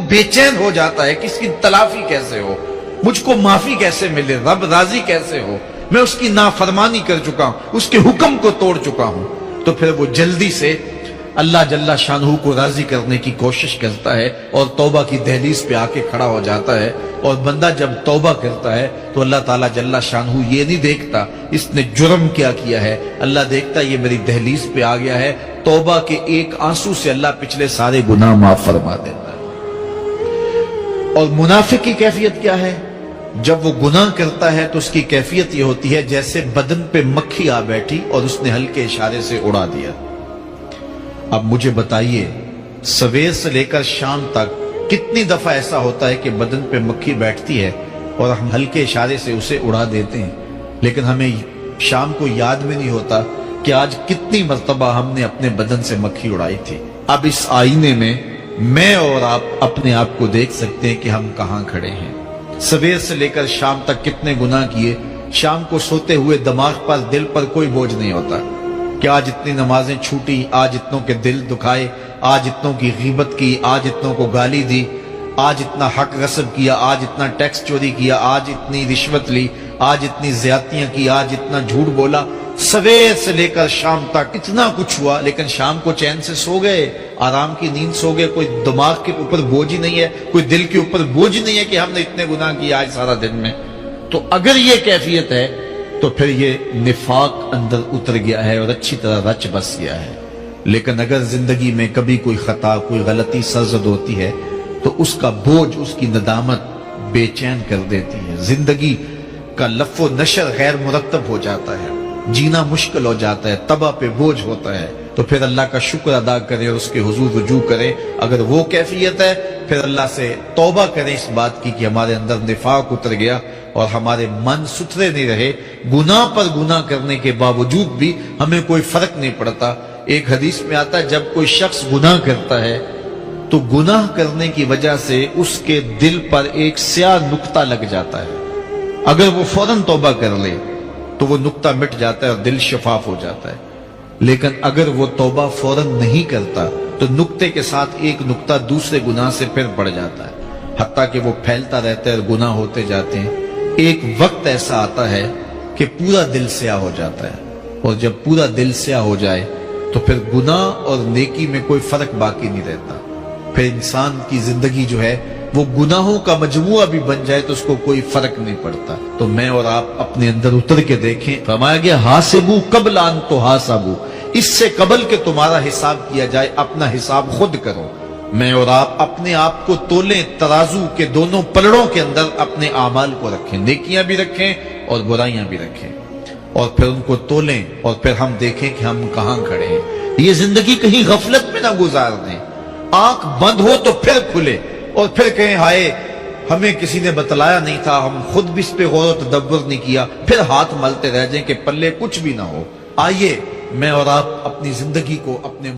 बेचैन हो जाता है कि इसकी तलाफी कैसे हो, मुझको माफी कैसे मिले, रब राजी कैसे हो, मैं उसकी नाफरमानी कर चुका हूं, उसके हुक्म को तोड़ चुका हूं। तो फिर वो जल्दी से अल्लाह जल्ला शानहू को राजी करने की कोशिश करता है और तौबा की दहलीज पे आके खड़ा हो जाता है। और बंदा जब तौबा करता है तो अल्लाह ताला जल्ला शानहू ये नहीं देखता इसने जुर्म क्या किया है, अल्लाह देखता ये मेरी दहलीज पे आ गया है, तौबा के एक आंसू से अल्लाह पिछले सारे गुनाह माफ फरमा देता है। और मुनाफिक की कैफियत क्या है, जब वो गुनाह करता है तो उसकी कैफियत ये होती है जैसे बदन पे मक्खी आ बैठी और उसने हल्के इशारे से उड़ा दिया। अब मुझे बताइए, सवेर से लेकर शाम तक कितनी दफा ऐसा होता है कि बदन पे मक्खी बैठती है और हम हल्के इशारे से उसे उड़ा देते हैं, लेकिन हमें शाम को याद भी नहीं होता कि आज कितनी मर्तबा हमने अपने बदन से मक्खी उड़ाई थी। अब इस आईने में मैं और आप अपने आप को देख सकते हैं कि हम कहां खड़े हैं। सवेर से लेकर शाम तक कितने गुनाह किए, शाम को सोते हुए दिमाग पर, दिल पर कोई बोझ नहीं होता कि आज इतनी नमाजें छूटी, आज इतनों के दिल दुखाए, आज इतनों की गीबत की, आज इतनों को गाली दी, आज इतना हक गसब किया, आज इतना टैक्स चोरी किया, आज इतनी रिश्वत ली, आज इतनी ज्यादतियां की, आज इतना झूठ बोला। सवेर से लेकर शाम तक इतना कुछ हुआ, लेकिन शाम को चैन से सो गए, आराम की नींद सो गए, कोई दिमाग के ऊपर बोझ ही नहीं है, कोई दिल के ऊपर बोझ ही नहीं है कि हमने इतने गुनाह किए आज सारा दिन में। तो अगर ये कैफियत है तो फिर ये निफाक अंदर उतर गया है और अच्छी तरह रच बस गया है। लेकिन अगर जिंदगी में कभी कोई खता, कोई गलती सरजद होती है तो उसका बोझ, उसकी नदामत बेचैन कर देती है, जिंदगी का लफ्ज़ो नशर गैर मुरत्तब हो जाता है, जीना मुश्किल हो जाता है, तबा पे बोझ होता है। तो फिर अल्लाह का शुक्र अदा करें और उसके हुजूर रुजू करें। अगर वो कैफियत है फिर अल्लाह से तौबा करें इस बात की कि हमारे अंदर निफाक उतर गया और हमारे मन सुथरे नहीं रहे, गुनाह पर गुनाह करने के बावजूद भी हमें कोई फर्क नहीं पड़ता। एक हदीस में आता है जब कोई शख्स गुनाह करता है तो गुनाह करने की वजह से उसके दिल पर एक स्याह नुक्ता लग जाता है, अगर वो फौरन तौबा कर ले तो वो नुक्ता मिट जाता है और दिल शफाफ हो जाता है। लेकिन अगर वो तौबा फौरन नहीं करता तो नुक्ते के साथ एक नुक्ता दूसरे गुनाह से फिर बढ़ जाता है, हत्ता कि वो फैलता रहता है और गुनाह होते जाते हैं। एक वक्त ऐसा आता है कि पूरा दिल स्याह हो जाता है, और जब पूरा दिल स्याह हो जाए तो फिर गुनाह और नेकी में कोई फर्क बाकी नहीं रहता। फिर इंसान की जिंदगी जो है वो गुनाहों का मजमुआ भी बन जाए तो उसको कोई फर्क नहीं पड़ता। तो मैं और आप अपने अंदर उतर के देखें, फरमाया गया हासिबू कबल अन तो हासाबू, इससे कबल के तुम्हारा हिसाब किया जाए अपना हिसाब खुद करो। मैं और आप अपने आप को तोलें, तराजू के दोनों पलड़ों के अंदर अपने आमाल को रखें, नेकियां भी रखें और बुराइयां भी रखें, और फिर उनको तोलें और फिर हम देखें कि हम कहां खड़े हैं। ये जिंदगी कहीं गफलत में ना गुजार दें, आंख बंद हो तो फिर खुले और फिर कहें हाय हमें किसी ने बतलाया नहीं था, हम खुद भी इस पे गौर तदब्बर नहीं किया, फिर हाथ मलते रह जाएं कि पल्ले कुछ भी ना हो। आइए मैं और आप अपनी जिंदगी को अपने